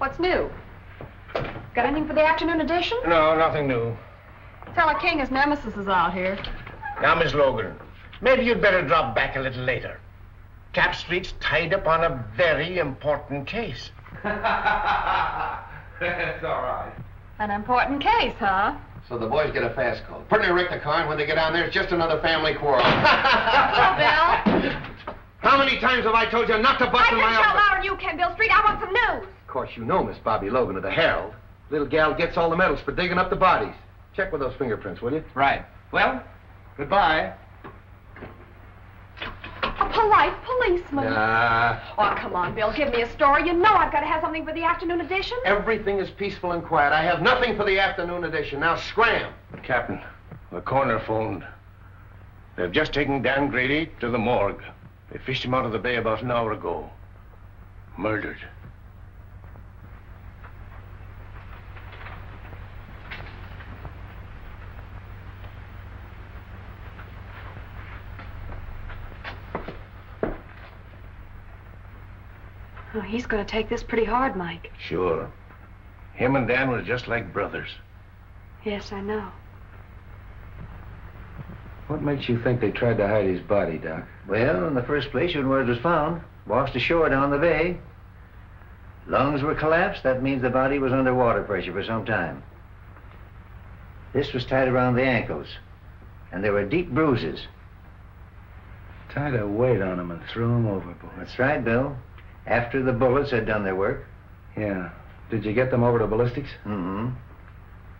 What's new? Got anything for the afternoon edition? No, nothing new. Fella King, his nemesis, is out here. Now, Miss Logan, maybe you'd better drop back a little later. Cap Street's tied up on a very important case. That's all right. An important case, huh? So the boys get a fast call. Pretty wreck the car, and when they get down there, it's just another family quarrel. Hello, Bill. How many times have I told you not to bust in my I can shout office? louder than you can, Bill Street. I want some news. Of course, you know Miss Bobby Logan of the Herald. Little gal gets all the medals for digging up the bodies. Check with those fingerprints, will you? Right. Well, goodbye. A polite policeman. Oh, come on, Bill. Give me a story. You know I've got to have something for the afternoon edition. Everything is peaceful and quiet. I have nothing for the afternoon edition. Now, scram. Captain, the coroner phoned. They've just taken Dan Grady to the morgue. They fished him out of the bay about an hour ago. Murdered. Oh, he's going to take this pretty hard, Mike. Sure. Him and Dan were just like brothers. Yes, I know. What makes you think they tried to hide his body, Doc? Well, in the first place, when word was found, washed ashore down the bay. Lungs were collapsed. That means the body was under water pressure for some time. This was tied around the ankles, and there were deep bruises. Tied a weight on him and threw him overboard. That's right, Bill. After the bullets had done their work. Yeah. Did you get them over to ballistics? Mm-hmm.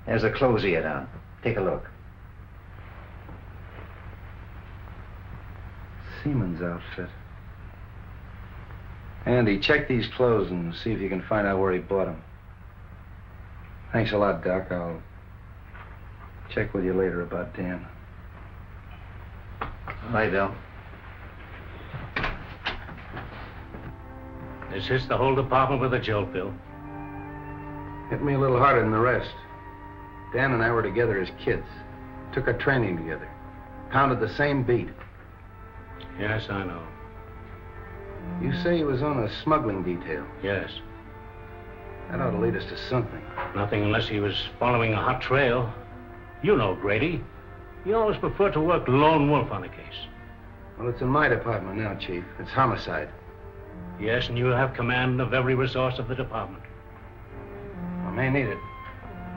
There's a clothes he had on. Take a look. Seaman's outfit. Andy, check these clothes and see if you can find out where he bought them. Thanks a lot, Doc. I'll check with you later about Dan. Bye, Bill. This hits the whole department with a jolt, Bill. Hit me a little harder than the rest. Dan and I were together as kids. Took our training together. Pounded the same beat. Yes, I know. You say he was on a smuggling detail. Yes. That ought to lead us to something. Nothing unless he was following a hot trail. You know Grady. He always preferred to work lone wolf on a case. Well, it's in my department now, Chief. It's homicide. Yes, and you have command of every resource of the department. I may need it.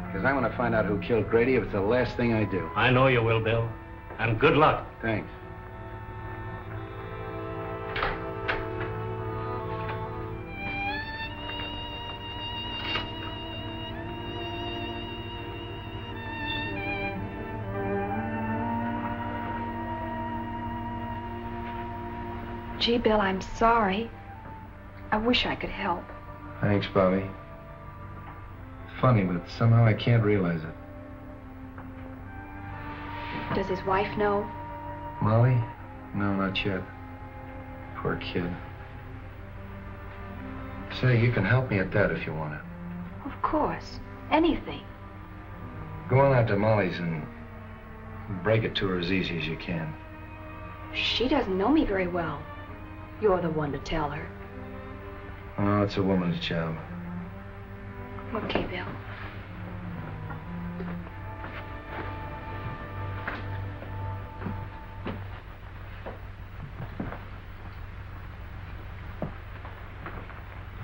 Because I'm going to find out who killed Grady if it's the last thing I do. I know you will, Bill. And good luck. Thanks. Gee, Bill, I'm sorry. I wish I could help. Thanks, Bobby. Funny, but somehow I can't realize it. Does his wife know? Molly? No, not yet. Poor kid. Say, you can help me at that if you want to. Of course. Anything. Go on out to Molly's and break it to her as easy as you can. She doesn't know me very well. You're the one to tell her. Oh, it's a woman's job. Okay, Bill.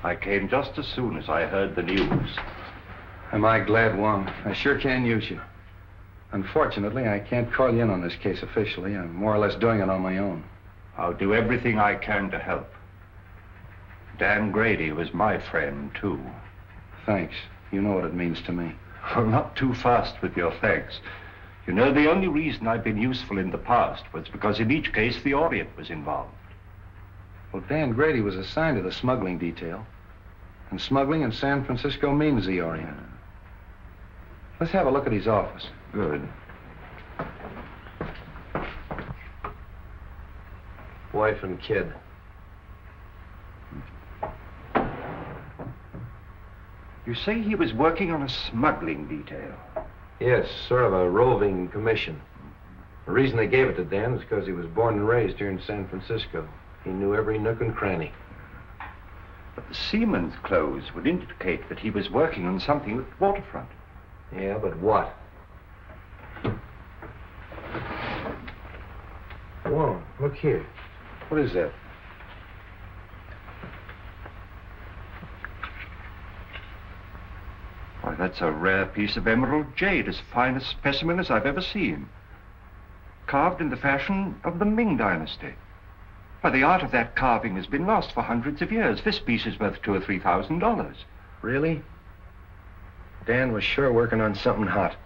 I came just as soon as I heard the news. Am I glad, Wong? I sure can use you. Unfortunately, I can't call you in on this case officially. I'm more or less doing it on my own. I'll do everything I can to help. Dan Grady was my friend, too. Thanks. You know what it means to me. Well, not too fast with your thanks. You know, the only reason I've been useful in the past was because in each case the Orient was involved. Well, Dan Grady was assigned to the smuggling detail. And smuggling in San Francisco means the Orient. Let's have a look at his office. Good. Wife and kid. You say he was working on a smuggling detail? Yes, sort of a roving commission. The reason they gave it to Dan is because he was born and raised here in San Francisco. He knew every nook and cranny. But the seaman's clothes would indicate that he was working on something at the waterfront. Yeah, but what? Wong, look here. What is that? Why, that's a rare piece of emerald jade, as fine a specimen as I've ever seen. Carved in the fashion of the Ming dynasty. Why, the art of that carving has been lost for hundreds of years. This piece is worth $2,000 or $3,000. Really? Dan was sure working on something hot.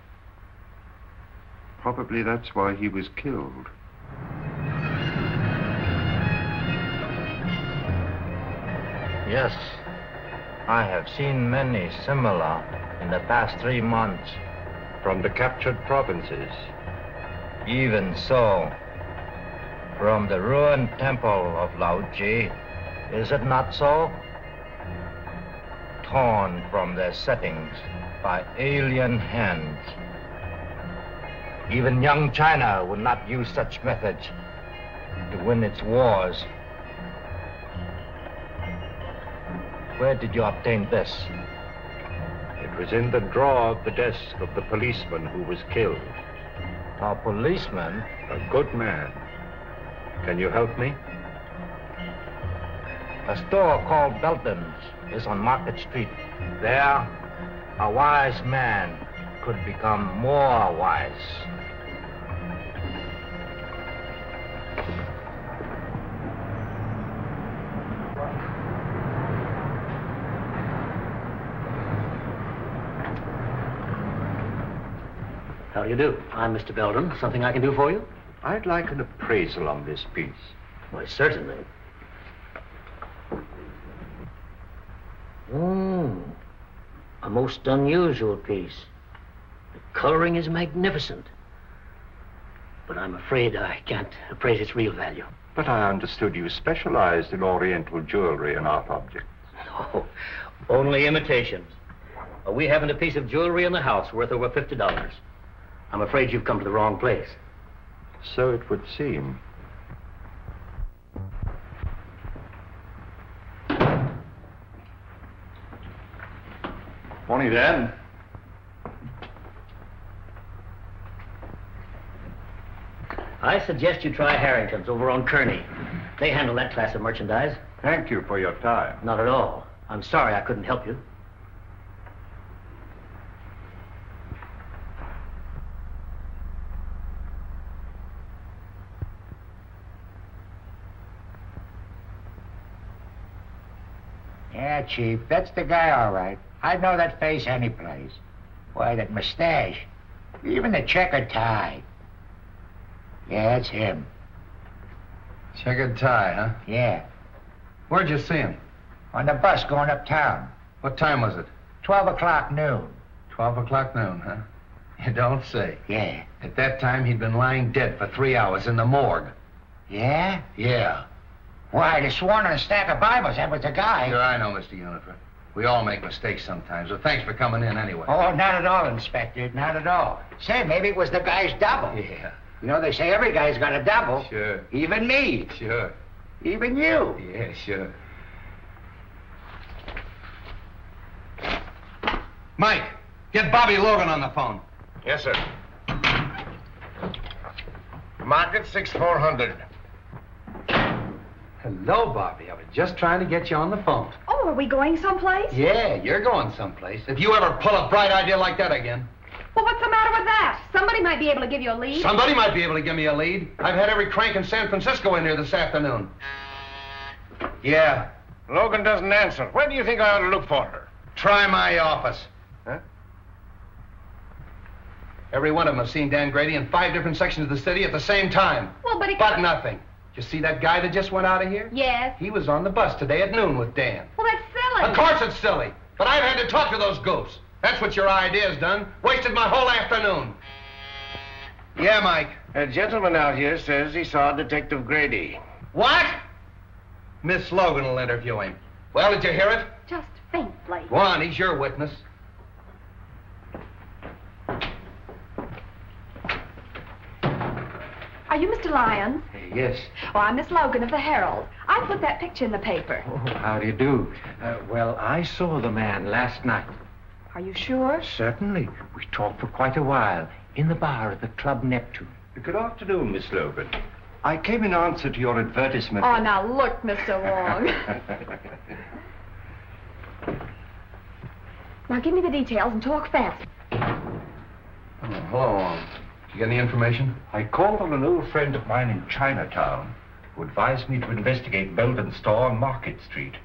Probably that's why he was killed. Yes, I have seen many similar in the past 3 months. From the captured provinces. Even so, from the ruined temple of Lao Tzu, is it not so? Torn from their settings by alien hands. Even young China would not use such methods to win its wars. Where did you obtain this? It was in the drawer of the desk of the policeman who was killed. A policeman? A good man. Can you help me? A store called Belton's is on Market Street. There, a wise man could become more wise. How do you do? I'm Mr. Belden. Something I can do for you? I'd like an appraisal on this piece. Why, certainly. A most unusual piece. The coloring is magnificent. But I'm afraid I can't appraise its real value. But I understood you specialized in Oriental jewelry and art objects. No, only imitations. We haven't a piece of jewelry in the house worth over $50. I'm afraid you've come to the wrong place. So it would seem. Morning, Dan. I suggest you try Harrington's over on Kearney. They handle that class of merchandise. Thank you for your time. Not at all. I'm sorry I couldn't help you. Yeah, Chief, that's the guy, all right. I'd know that face any place. Why, that mustache. Even the checkered tie. Yeah, that's him. Checkered tie, huh? Yeah. Where'd you see him? On the bus going uptown. What time was it? 12 o'clock noon. 12 o'clock noon, huh? You don't say. Yeah. At that time, he'd been lying dead for 3 hours in the morgue. Yeah? Yeah. Why, I'd have sworn on a stack of Bibles that was the guy. Sure, I know, Mr. Unifer. We all make mistakes sometimes, so thanks for coming in anyway. Oh, not at all, Inspector. Not at all. Say, maybe it was the guy's double. Yeah. You know, they say every guy's got a double. Sure. Even me. Sure. Even you. Yeah, sure. Mike, get Bobby Logan on the phone. Yes, sir. Market 6400. Hello, Bobby. I was just trying to get you on the phone. Oh, are we going someplace? Yeah, you're going someplace. If you ever pull a bright idea like that again. Well, what's the matter with that? Somebody might be able to give you a lead. Somebody might be able to give me a lead. I've had every crank in San Francisco in here this afternoon. Yeah. Logan doesn't answer. Where do you think I ought to look for her? Try my office. Huh? Every one of them has seen Dan Grady in 5 different sections of the city at the same time. Well, but But nothing. You see that guy that just went out of here? Yes. He was on the bus today at noon with Dan. Well, that's silly. Of course it's silly. But I've had to talk to those goofs. That's what your idea's done. Wasted my whole afternoon. Yeah, Mike. A gentleman out here says he saw Detective Grady. What? Miss Logan will interview him. Well, did you hear it? Just faintly. Go on, he's your witness. Are you Mr. Lyons? Yes. Oh, I'm Miss Logan of the Herald. I put that picture in the paper. Oh, how do you do? Well, I saw the man last night. Are you sure? Certainly. We talked for quite a while in the bar at the Club Neptune. Good afternoon, Miss Logan. I came in answer to your advertisement. Oh, now look, Mr. Wong. Now give me the details and talk fast. Oh, hello. Did you get any information? I called on an old friend of mine in Chinatown who advised me to investigate Belden's store on Market Street.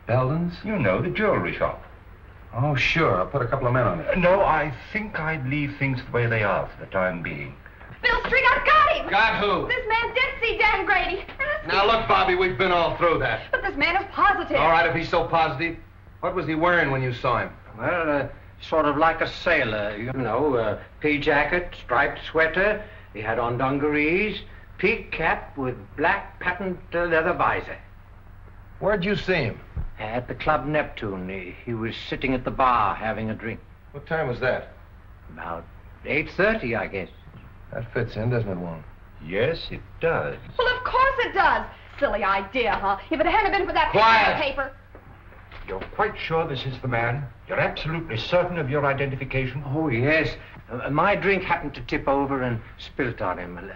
Belden's? You know, the jewelry shop. Oh, sure. I'll put a couple of men on it. No, I think I'd leave things the way they are for the time being. Bill Street, I've got him! Got who? This man did see Dan Grady. Ask Now, him. look, Bobby, we've been all through that. But this man is positive. All right, if he's so positive. What was he wearing when you saw him? Well, sort of like a sailor, you know, pea jacket, striped sweater. He had on dungarees, peak cap with black patent leather visor. Where'd you see him? At the Club Neptune. He was sitting at the bar having a drink. What time was that? About 8:30, I guess. That fits in, doesn't it, Wong? Yes, it does. Well, of course it does. Silly idea, huh? If it hadn't been for that Quiet. paper. You're quite sure this is the man? You're absolutely certain of your identification? Oh, yes. My drink happened to tip over and spilt on him.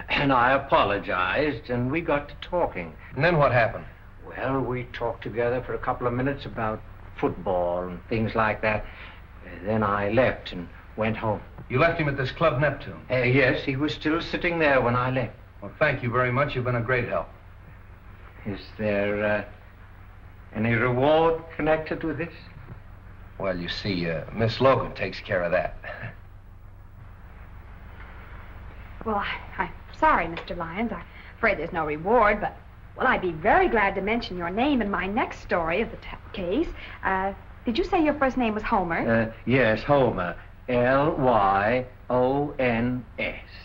And I apologized, and we got to talking. And then what happened? Well, we talked together for a couple of minutes about football and things like that. Then I left and went home. You left him at this Club Neptune? Yes, he was still sitting there when I left. Well, thank you very much. You've been a great help. Is there any reward connected with this? Well, you see, Miss Logan takes care of that. Well, I'm sorry, Mr. Lyons. I'm afraid there's no reward, but, well, I'd be very glad to mention your name in my next story of the case. Did you say your first name was Homer? Yes, Homer. Lyons.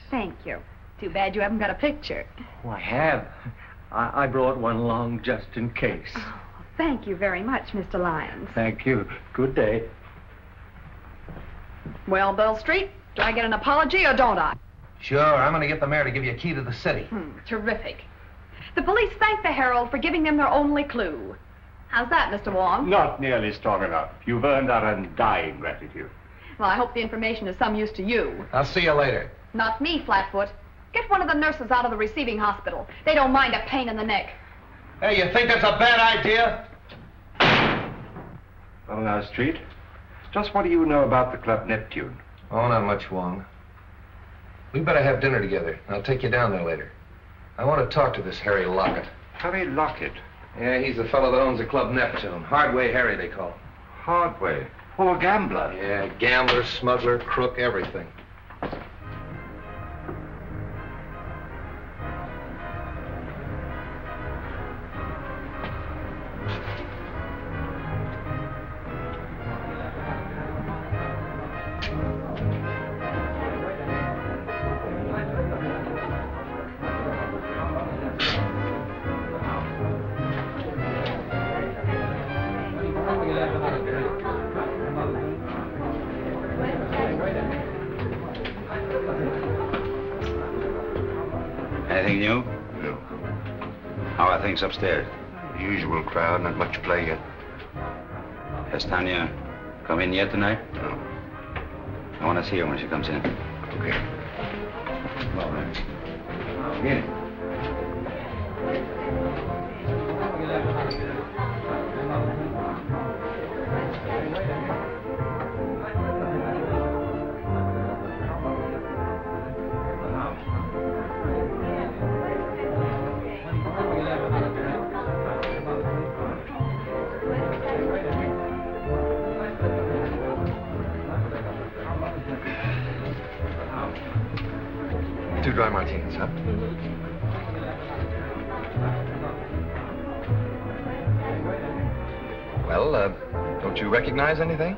Thank you. Too bad you haven't got a picture. Oh, I have. I brought one along just in case. Oh, thank you very much, Mr. Lyons. Thank you. Good day. Well, Bill Street, do I get an apology or don't I? Sure, I'm going to get the mayor to give you a key to the city. Terrific. The police thank the Herald for giving them their only clue. How's that, Mr. Wong? Not nearly strong enough. You've earned our undying gratitude. Well, I hope the information is some use to you. I'll see you later. Not me, Flatfoot. Get one of the nurses out of the receiving hospital. They don't mind a pain in the neck. Hey, you think that's a bad idea? Well, now, Street, just what do you know about the Club Neptune? Oh, not much, Wong. We better have dinner together. I'll take you down there later. I want to talk to this Harry Lockett. Harry Lockett? Yeah, he's the fellow that owns the Club Neptune. Hardway Harry, they call him. Hardway? Oh, a gambler? Yeah, gambler, smuggler, crook, everything. Anything new? No. How are things upstairs? The usual crowd, not much play yet. Has Tanya come in yet tonight? No. I want to see her when she comes in. Okay. Well, then. Get it. Two dry martinis, huh? Well, don't you recognize anything?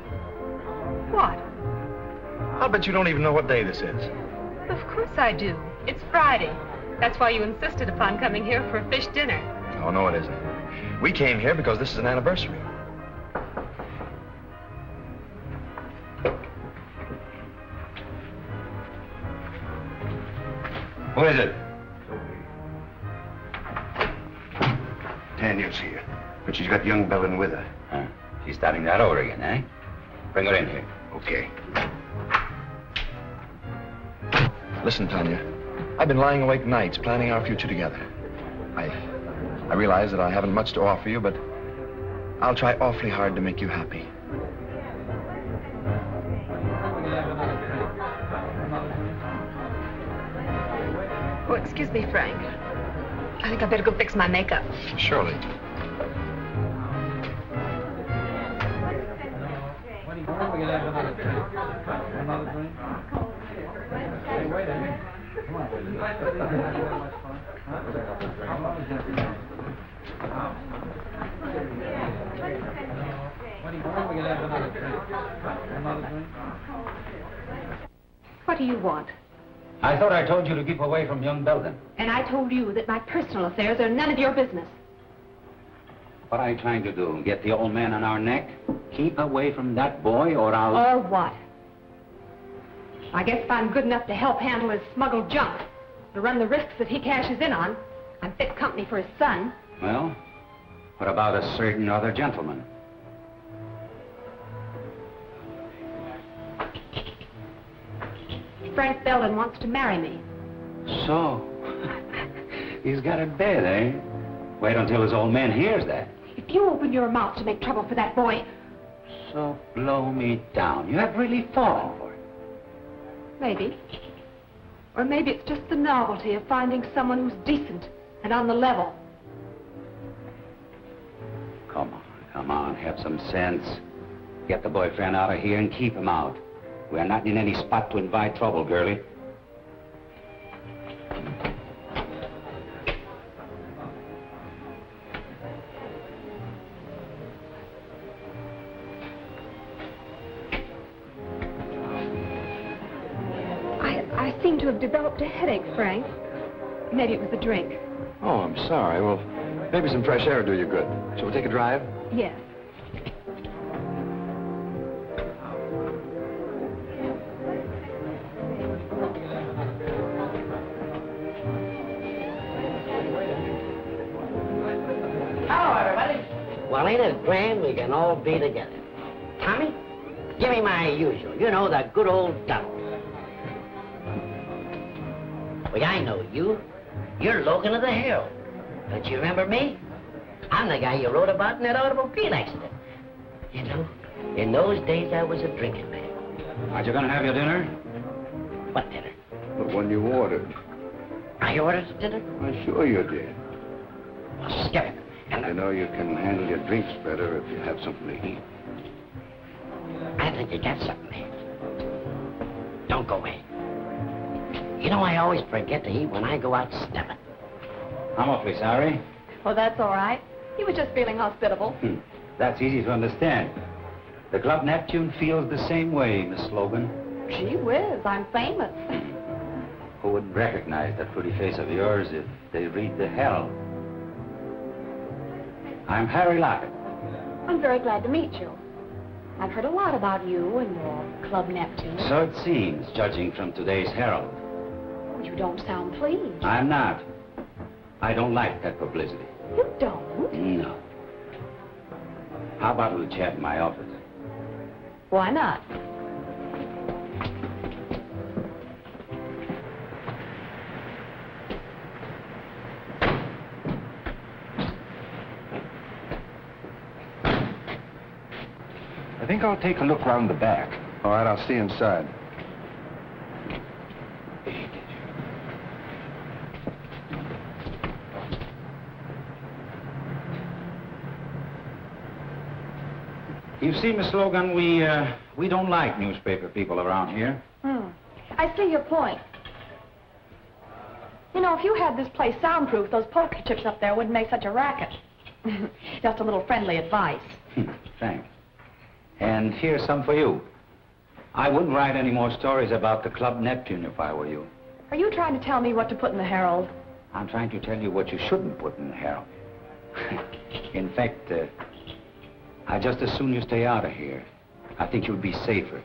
What? I'll bet you don't even know what day this is. Of course I do. It's Friday. That's why you insisted upon coming here for a fish dinner. Oh, no, it isn't. We came here because this is an anniversary. Who is it? Tanya's here, but she's got young Bellin with her. She's starting that over again, eh? Bring her in here. Okay. Listen, Tanya, I've been lying awake nights planning our future together. I realize that I haven't much to offer you, but I'll try awfully hard to make you happy. Oh, excuse me, Frank. I think I better go fix my makeup. Surely. What do you want? I thought I told you to keep away from young Belden. And I told you that my personal affairs are none of your business. What are you trying to do? Get the old man on our neck? Keep away from that boy or I'll... Or what? I guess if I'm good enough to help handle his smuggled junk, to run the risks that he cashes in on, I'm fit company for his son. Well, what about a certain other gentleman? Frank Belden wants to marry me. So, he's got a bed, eh? Wait until his old man hears that. If you open your mouth to make trouble for that boy... So blow me down. You have really fallen for it. Maybe. Or maybe it's just the novelty of finding someone who's decent and on the level. Come on, have some sense. Get the boyfriend out of here and keep him out. We're not in any spot to invite trouble, girlie. I seem to have developed a headache, Frank. Maybe it was the drink. Oh, I'm sorry. Well, maybe some fresh air will do you good. Shall we take a drive? Yes. Hello, everybody. Well, ain't it grand we can all be together? Tommy, give me my usual. You know, the good old double. Well, I know you. You're Logan of the Herald. Don't you remember me? I'm the guy you wrote about in that automobile accident. You know, in those days I was a drinking man. Aren't you gonna have your dinner? What dinner? The one you ordered. I ordered dinner? I'm sure you did. Well, skip it. You know you can handle your drinks better if you have something to eat. I think you got something there. Don't go away. You know, I always forget to eat when I go out stepping. I'm awfully sorry. Oh, that's all right. He was just feeling hospitable. That's easy to understand. The Club Neptune feels the same way, Miss Logan. Gee whiz, I'm famous. Who would recognize that pretty face of yours if they read the Herald? I'm Harry Lockett. I'm very glad to meet you. I've heard a lot about you and your Club Neptune. So it seems, judging from today's Herald. You don't sound pleased. I'm not. I don't like that publicity. You don't? No. How about we'll chat in my office? Why not? I think I'll take a look round the back. All right, I'll see you inside. You see, Miss Logan, we don't like newspaper people around here. I see your point. You know, if you had this place soundproof, those poker chips up there wouldn't make such a racket. Just a little friendly advice. Thanks. And here's some for you. I wouldn't write any more stories about the Club Neptune if I were you. Are you trying to tell me what to put in the Herald? I'm trying to tell you what you shouldn't put in the Herald. In fact, I'd just as soon you stay out of here. I think you'd be safer.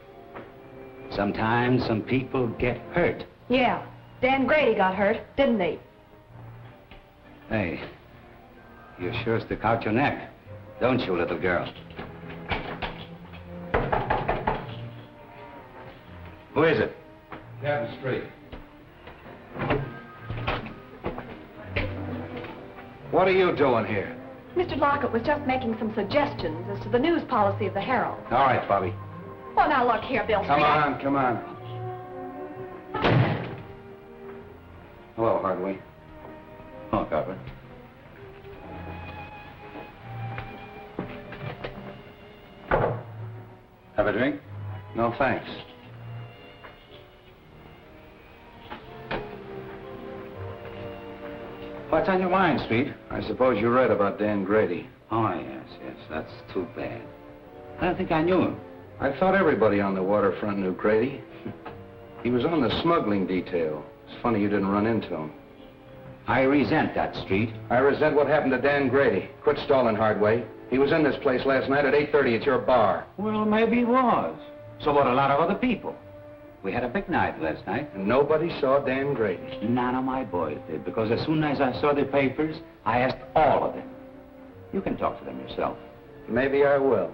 Sometimes some people get hurt. Yeah, Dan Grady got hurt, didn't he? Hey, you sure stick out your neck, don't you, little girl? Who is it? Captain Street. What are you doing here? Mr. Lockett was just making some suggestions as to the news policy of the Herald. All right, Bobby. Well, now look here, Bill. Come on, come on. Hello, Hardway. Oh, Copper. Have a drink? No, thanks. What's on your mind, Street? I suppose you read about Dan Grady. Oh, yes, that's too bad. I don't think I knew him. I thought everybody on the waterfront knew Grady. He was on the smuggling detail. It's funny you didn't run into him. I resent that, Street. I resent what happened to Dan Grady. Quit stalling, Hardway. He was in this place last night at 8:30 at your bar. Well, maybe he was. So about a lot of other people. We had a big night last night. And nobody saw Dan Grady. None of my boys did, because as soon as I saw the papers, I asked all of them. You can talk to them yourself. Maybe I will.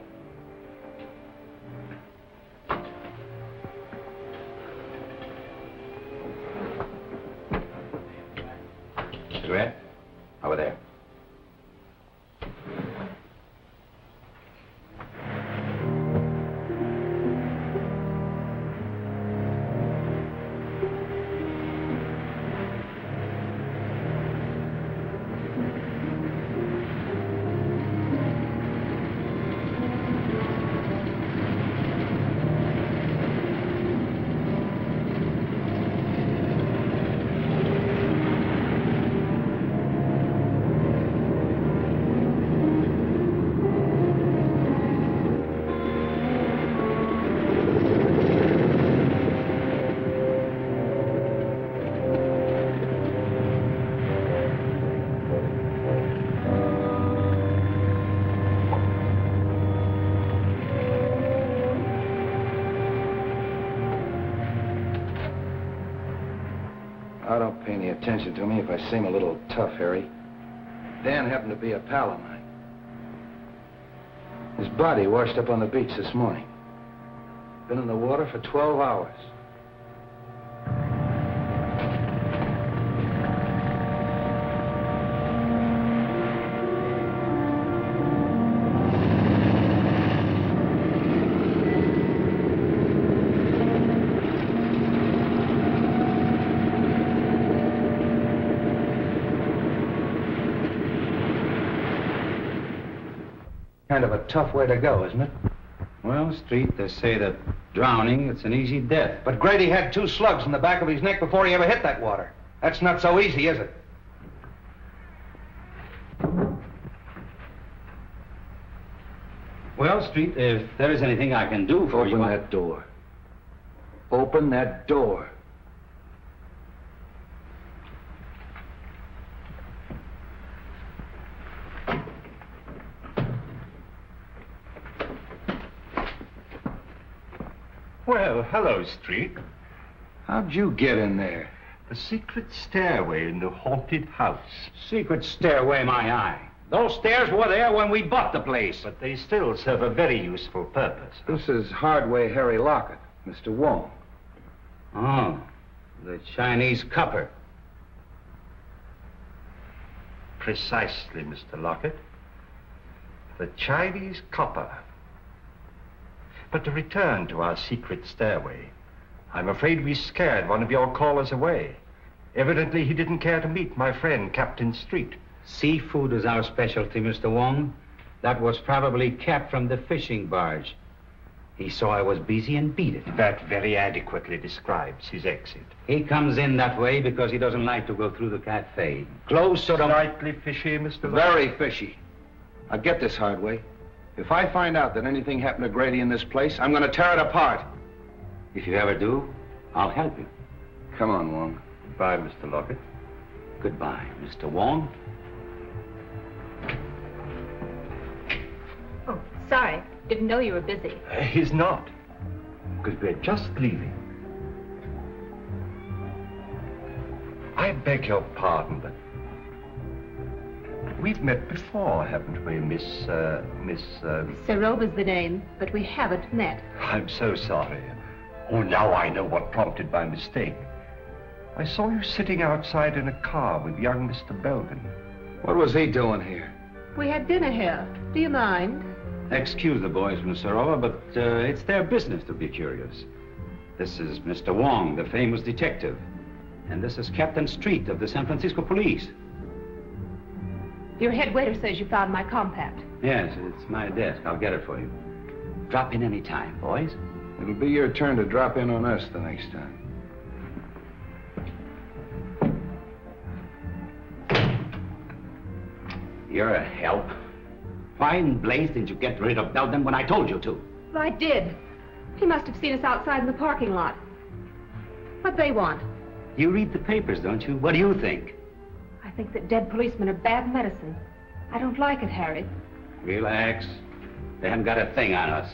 Cigarette? Over there. I don't pay any attention to me if I seem a little tough, Harry. Dan happened to be a pal of mine. His body washed up on the beach this morning. Been in the water for 12 hours. Kind of a tough way to go, isn't it? Well, Street, they say that drowning, it's an easy death. But Grady had 2 slugs in the back of his neck before he ever hit that water. That's not so easy, is it? Well, Street, if there is anything I can do for you... Open that door. Open that door. Well, hello, Street. How'd you get in there? The secret stairway in the haunted house. Secret stairway, my eye. Those stairs were there when we bought the place. But they still serve a very useful purpose. This is Hardway Harry Lockett, Mr. Wong. Oh, the Chinese copper. Precisely, Mr. Lockett. The Chinese copper. But to return to our secret stairway, I'm afraid we scared one of your callers away. Evidently, he didn't care to meet my friend, Captain Street. Seafood is our specialty, Mr. Wong. That was probably Cap from the fishing barge. He saw I was busy and beat it. That very adequately describes his exit. He comes in that way because he doesn't like to go through the cafe. Close to the... Slightly fishy, Mr. Lockett. Very fishy. Now get this, Hardway. If I find out that anything happened to Grady in this place, I'm going to tear it apart. If you ever do, I'll help you. Come on, Wong. Goodbye, Mr. Lockett. Goodbye, Mr. Wong. Oh, sorry. Didn't know you were busy. He's not. Because we're just leaving. I beg your pardon, but we've met before, haven't we, Miss... Serova's the name, but we haven't met. I'm so sorry. Oh, now I know what prompted my mistake. I saw you sitting outside in a car with young Mr. Belden. What was he doing here? We had dinner here. Do you mind? Excuse the boys, Miss Serova, but it's their business to be curious. This is Mr. Wong, the famous detective. And this is Captain Street of the San Francisco Police. Your head waiter says you found my compact. Yes, it's my desk. I'll get it for you. Drop in any time, boys. It'll be your turn to drop in on us the next time. You're a help. Why in blaze didn't you get rid of Belden when I told you to? Well, I did. He must have seen us outside in the parking lot. What'd they want? You read the papers, don't you? What do you think? I think that dead policemen are bad medicine. I don't like it, Harry. Relax. They haven't got a thing on us.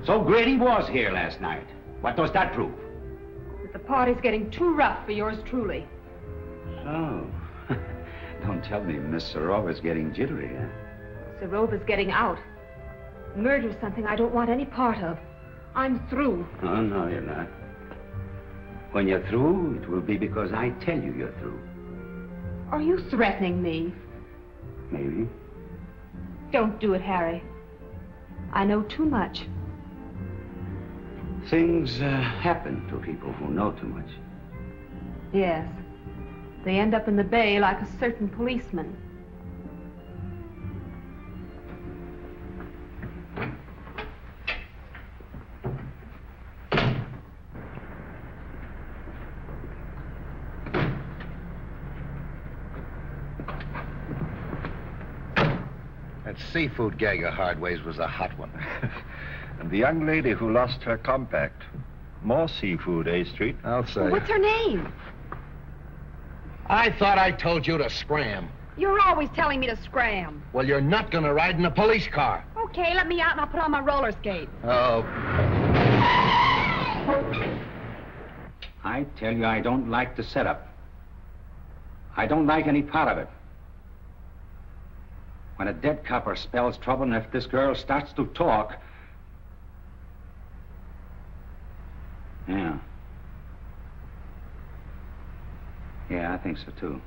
So Grady was here last night. What does that prove? That the party's getting too rough for yours truly. So, don't tell me Miss Serova's getting jittery, huh? Serova's getting out. Murder's something I don't want any part of. I'm through. Oh, no, you're not. When you're through, it will be because I tell you you're through. Are you threatening me? Maybe. Don't do it, Harry. I know too much. Things happen to people who know too much. Yes. They end up in the bay like a certain policeman. That seafood gag of Hardway's was a hot one. And the young lady who lost her compact. More seafood, eh, Street? I'll say. What's her name? I thought I told you to scram. You're always telling me to scram. Well, you're not gonna ride in a police car. Okay, let me out and I'll put on my roller skates. Oh. I tell you, I don't like the setup. I don't like any part of it. When a dead copper spells trouble, and if this girl starts to talk... Yeah. Yeah, I think so, too.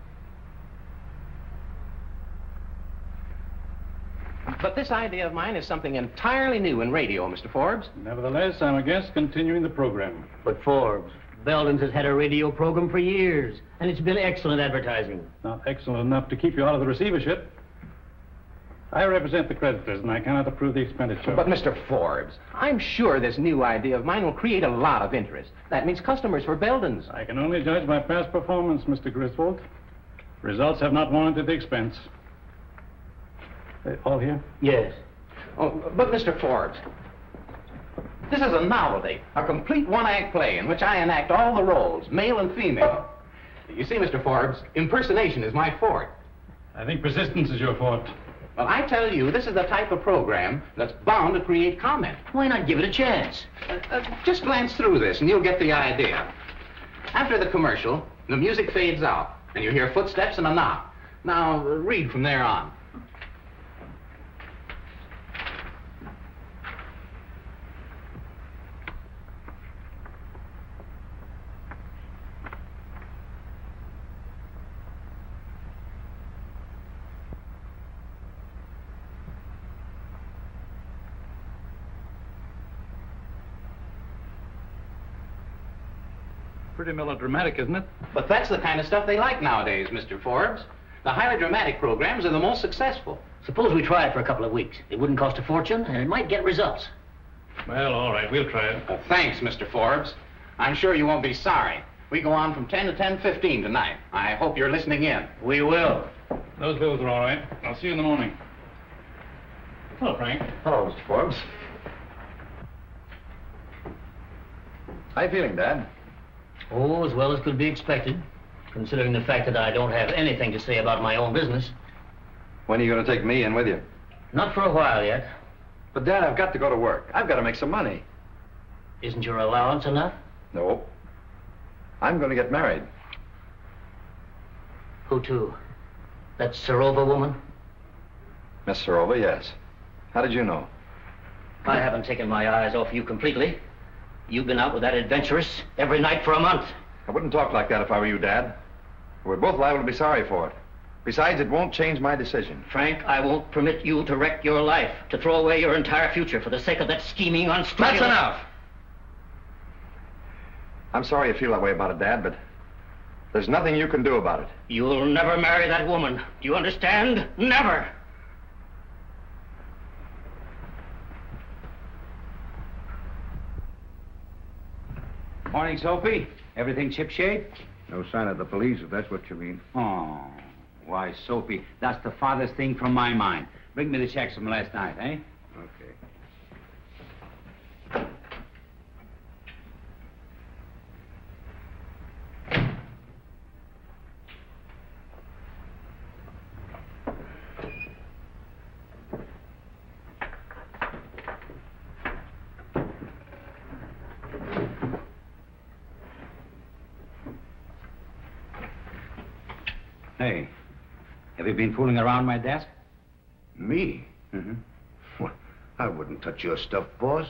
But this idea of mine is something entirely new in radio, Mr. Forbes. Nevertheless, I'm against continuing the program. But Forbes, Belden's has had a radio program for years, and it's been excellent advertising. Not excellent enough to keep you out of the receivership. I represent the creditors, and I cannot approve the expenditure. But, Mr. Forbes, I'm sure this new idea of mine will create a lot of interest. That means customers for Belden's. I can only judge by past performance, Mr. Griswold. Results have not warranted the expense. They all here? Yes. Oh, but, Mr. Forbes, this is a novelty, a complete one-act play in which I enact all the roles, male and female. You see, Mr. Forbes, impersonation is my forte. I think persistence is your forte. Well, I tell you, this is the type of program that's bound to create comment. Why not give it a chance? Just glance through this and you'll get the idea. After the commercial, the music fades out and you hear footsteps and a knock. Now, read from there on. Pretty melodramatic, isn't it? But that's the kind of stuff they like nowadays, Mr. Forbes. The highly dramatic programs are the most successful. Suppose we try it for a couple of weeks. It wouldn't cost a fortune, and it might get results. Well, all right, we'll try it. Thanks, Mr. Forbes. I'm sure you won't be sorry. We go on from 10 to 10:15 tonight. I hope you're listening in. We will. Those bills are all right. I'll see you in the morning. Hello, Frank. Hello, Mr. Forbes. How you feeling, Dad? Oh, as well as could be expected, considering the fact that I don't have anything to say about my own business. When are you going to take me in with you? Not for a while yet. But, Dad, I've got to go to work. I've got to make some money. Isn't your allowance enough? No. I'm going to get married. Who to? That Serova woman? Miss Serova, yes. How did you know? I haven't taken my eyes off you completely. You've been out with that adventuress every night for a month. I wouldn't talk like that if I were you, Dad. We're both liable to be sorry for it. Besides, it won't change my decision. Frank, I won't permit you to wreck your life, to throw away your entire future for the sake of that scheming, unscrupulous... That's enough! I'm sorry you feel that way about it, Dad, but there's nothing you can do about it. You'll never marry that woman. Do you understand? Never! Morning, Soapy. Everything shipshape? No sign of the police, if that's what you mean. Oh, why, Soapy, that's the farthest thing from my mind. Bring me the checks from last night, eh? Okay. Hey, have you been fooling around my desk? Me? Mm-hmm. Well, I wouldn't touch your stuff, boss.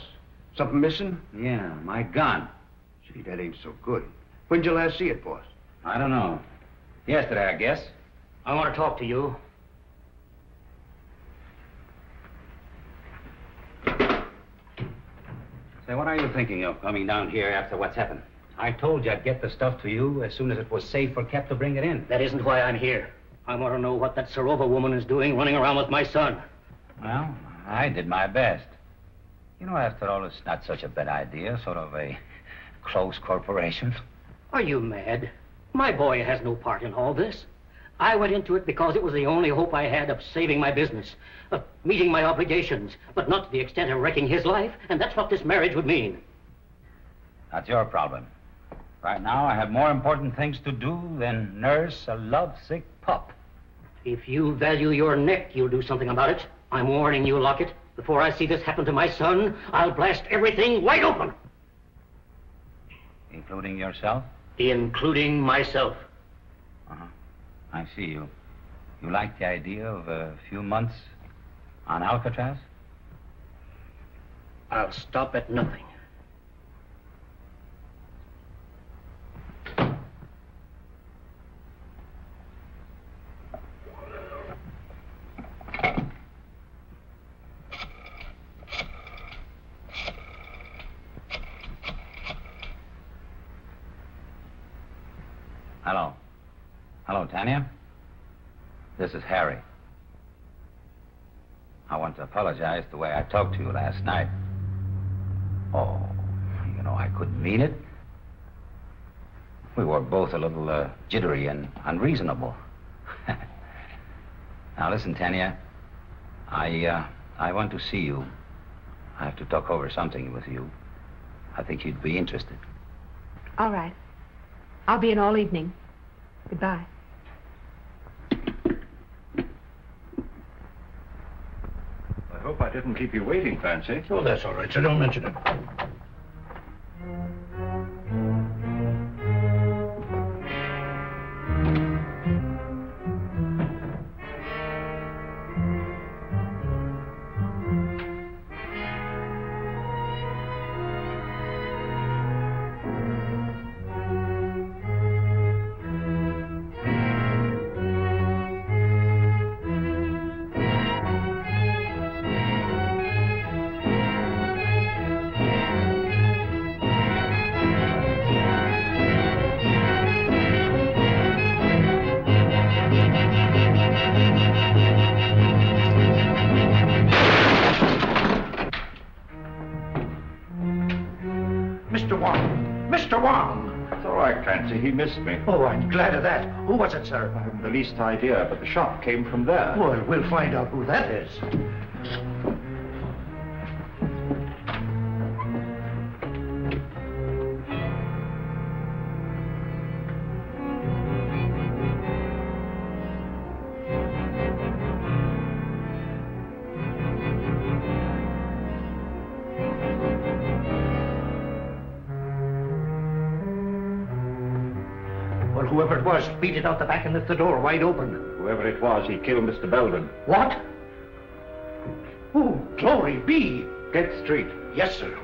Something missing? Yeah, my gun. Gee, that ain't so good. When'd you last see it, boss? I don't know. Yesterday, I guess. I want to talk to you. Say, what are you thinking of coming down here after what's happened? I told you I'd get the stuff to you as soon as it was safe for Cap to bring it in. That isn't why I'm here. I want to know what that Serova woman is doing running around with my son. Well, I did my best. You know, after all, it's not such a bad idea, sort of a close corporation. Are you mad? My boy has no part in all this. I went into it because it was the only hope I had of saving my business, of meeting my obligations, but not to the extent of wrecking his life, and that's what this marriage would mean. That's your problem. Right now, I have more important things to do than nurse a lovesick pup. If you value your neck, you'll do something about it. I'm warning you, Lockett. Before I see this happen to my son, I'll blast everything wide open. Including yourself? Including myself. Uh-huh. I see you. You like the idea of a few months on Alcatraz? I'll stop at nothing. Hello. Hello, Tanya. This is Harry. I want to apologize the way I talked to you last night. Oh, you know, I couldn't mean it. We were both a little jittery and unreasonable. Now, listen, Tanya. I want to see you. I have to talk over something with you. I think you'd be interested. All right. I'll be in all evening. Goodbye. I hope I didn't keep you waiting, Fancy. Oh, that's all right, so don't mention it. Mr. Wong! Mr. Wong! It's all right, Fancy. He missed me. Oh, I'm glad of that. Who was it, sir? I haven't the least idea, but the shot came from there. Well, we'll find out who that is. Well, whoever it was beat it out the back and left the door wide open. Whoever it was, he killed Mr. Belden. What? Oh, glory be! Get straight. Yes, sir.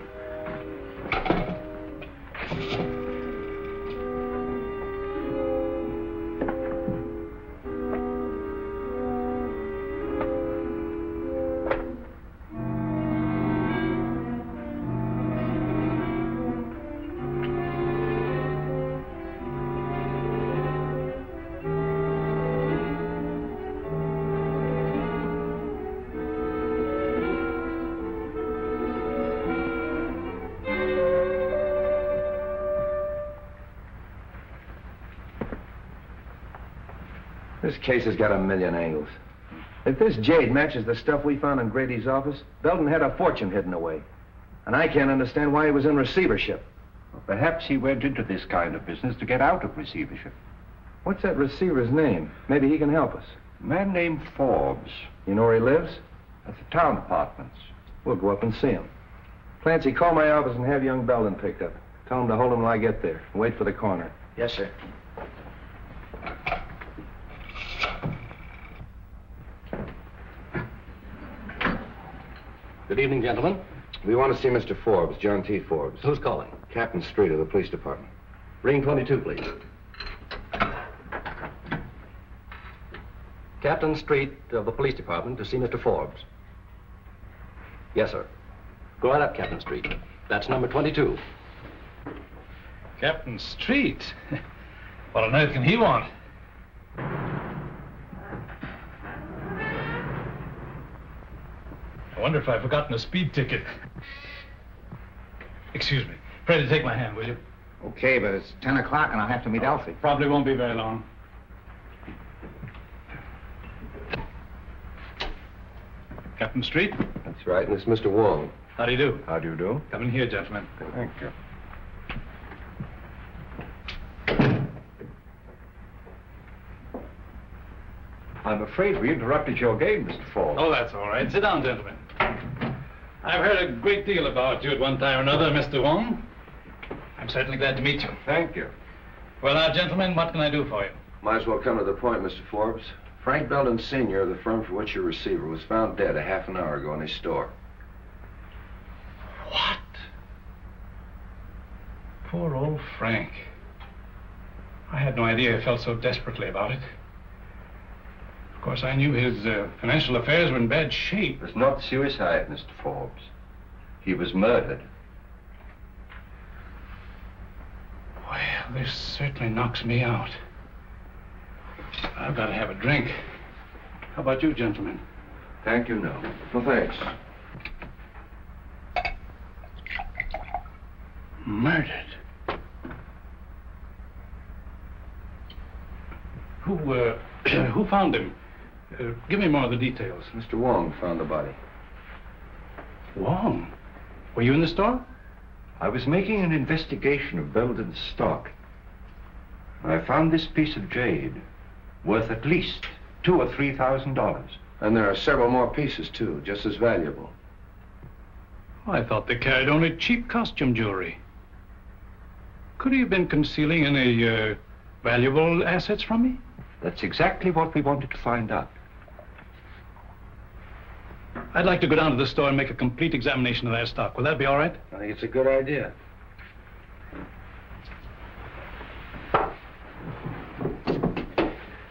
This case has got a million angles. If this jade matches the stuff we found in Grady's office, Belden had a fortune hidden away. And I can't understand why he was in receivership. Well, perhaps he went into this kind of business to get out of receivership. What's that receiver's name? Maybe he can help us. A man named Forbes. You know where he lives? At the town apartments. We'll go up and see him. Clancy, call my office and have young Belden picked up. Tell him to hold him till I get there. And wait for the coroner. Yes, sir. Good evening, gentlemen. We want to see Mr. Forbes, John T. Forbes. Who's calling? Captain Street of the police department. Ring 22, please. Captain Street of the police department to see Mr. Forbes. Yes, sir. Go right up, Captain Street. That's number 22. Captain Street? What on earth can he want? I wonder if I've forgotten a speed ticket. Excuse me. Pray to take my hand, will you? Okay, but it's 10 o'clock and I'll have to meet Elsie. Probably won't be very long. Captain Street? That's right, and it's Mr. Wong. How do you do? How do you do? Come in here, gentlemen. Thank you. I'm afraid we interrupted your game, Mr. Forbes. Oh, that's all right. Sit down, gentlemen. I've heard a great deal about you at one time or another, Mr. Wong. I'm certainly glad to meet you. Thank you. Well, now, gentlemen, what can I do for you? Might as well come to the point, Mr. Forbes. Frank Belden Sr., of the firm for which you're receiver, was found dead a half an hour ago in his store. What? Poor old Frank. I had no idea he felt so desperately about it. Of course, I knew his financial affairs were in bad shape. It was not suicide, Mr. Forbes. He was murdered. Well, this certainly knocks me out. I've got to have a drink. How about you, gentlemen? Thank you, no. Well, thanks. Murdered? Who found him? Give me more of the details. Mr. Wong found the body. Wong? Were you in the store? I was making an investigation of Belden's stock. I found this piece of jade worth at least $2,000 or $3,000. And there are several more pieces, too, just as valuable. I thought they carried only cheap costume jewelry. Could he have been concealing any valuable assets from me? That's exactly what we wanted to find out. I'd like to go down to the store and make a complete examination of their stock. Will that be all right? I think it's a good idea.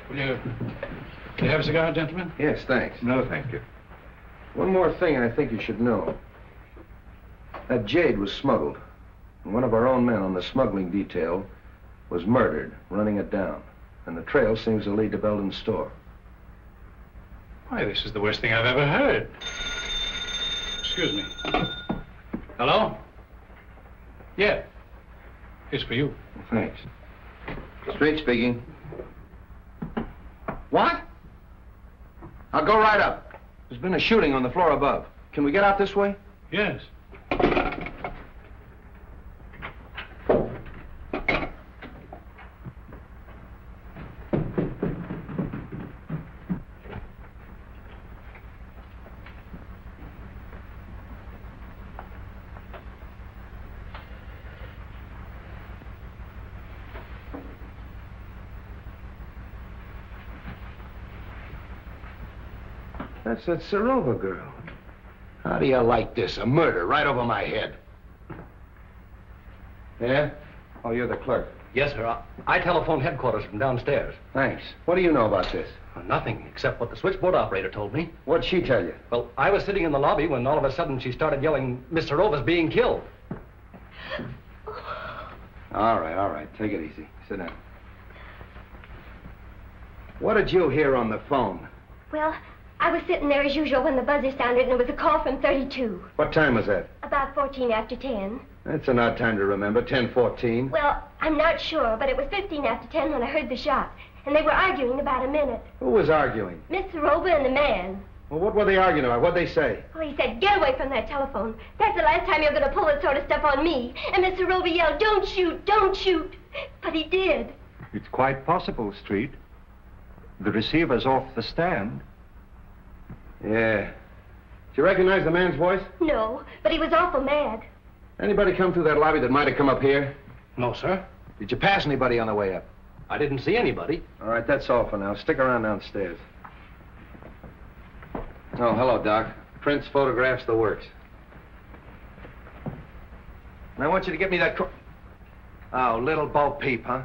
Will you have a cigar, gentlemen? Yes, thanks. No, thank you. One more thing I think you should know. That jade was smuggled. And one of our own men on the smuggling detail was murdered, running it down. And the trail seems to lead to Belden's store. Why, this is the worst thing I've ever heard. Excuse me. Hello? Yeah. It's for you. Well, thanks. Street speaking. What? I'll go right up. There's been a shooting on the floor above. Can we get out this way? Yes. That's that Serova girl. How do you like this? A murder right over my head. Yeah? Oh, you're the clerk. Yes, sir. I telephoned headquarters from downstairs. Thanks. What do you know about this? Nothing, except what the switchboard operator told me. What'd she tell you? Well, I was sitting in the lobby when all of a sudden she started yelling, Miss Serova's being killed. All right. Take it easy. Sit down. What did you hear on the phone? Well, I was sitting there as usual when the buzzer sounded, and it was a call from 32. What time was that? About 14 after 10. That's an odd time to remember, 10:14. Well, I'm not sure, but it was 15 after 10 when I heard the shot. And they were arguing about a minute. Who was arguing? Miss Serova and the man. Well, what were they arguing about? What'd they say? Well, he said, get away from that telephone. That's the last time you're going to pull that sort of stuff on me. And Miss Serova yelled, don't shoot, don't shoot. But he did. It's quite possible, Street. The receiver's off the stand. Yeah. Did you recognize the man's voice? No, but he was awful mad. Anybody come through that lobby that might have come up here? No, sir. Did you pass anybody on the way up? I didn't see anybody. All right, that's all for now. Stick around downstairs. Oh, hello, Doc. Prints, photographs, the works. And I want you to get me that Oh, little Bo Peep, huh?